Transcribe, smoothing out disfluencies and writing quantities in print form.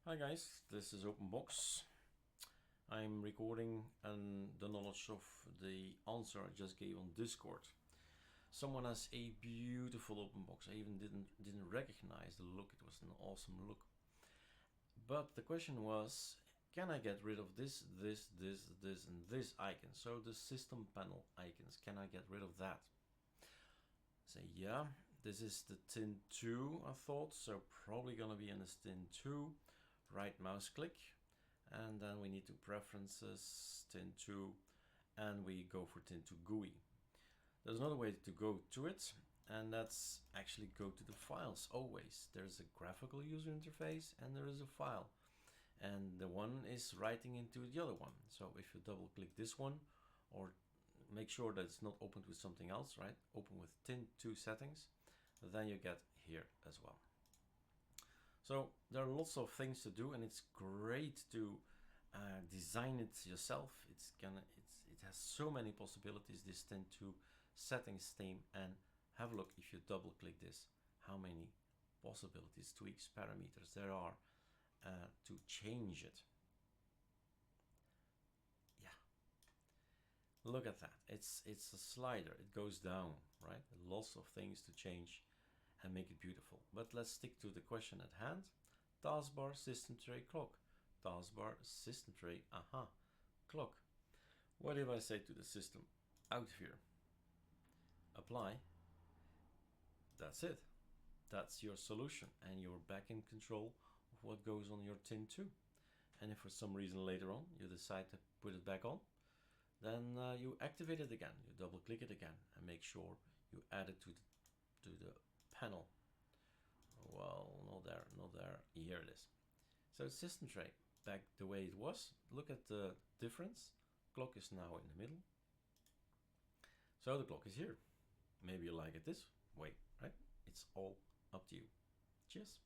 Hi guys, this is Openbox. I'm recording the knowledge of the answer I just gave on Discord. Someone has a beautiful Openbox. I even didn't recognize the look. It was an awesome look. But the question was, can I get rid of this, and this icon? So the system panel icons, can I get rid of that? Say yeah, this is the tin 2 I thought, so probably gonna be in this tin 2. Right mouse click, and then we need to preferences, tin 2, and we go for tin 2 GUI. There's another way to go to it, and that's actually go to the files always. There's a graphical user interface and there is a file, and the one is writing into the other one. So if you double click this one, or make sure that it's not opened with something else, right? Open with tin 2 settings, then you get here as well. So there are lots of things to do, and it's great to design it yourself. It has so many possibilities, this tin 2 settings theme, and have a look if you double click this, how many possibilities, tweaks, parameters there are to change it. Yeah, look at that. It's a slider, it goes down, right? Lots of things to change and make it beautiful. But let's stick to the question at hand. Taskbar, system tray, clock. Taskbar, system tray, clock. What if I say to the system, out of here, apply? That's it. That's your solution, and you're back in control of what goes on your tin 2. And if for some reason later on you decide to put it back on, then you activate it again. You double click it again and make sure you add it to the panel. Well, not there, here it is. So system tray, back the way it was. Look at the difference. Clock is now in the middle. So the clock is here. Maybe you like it this way, right? It's all up to you. Cheers.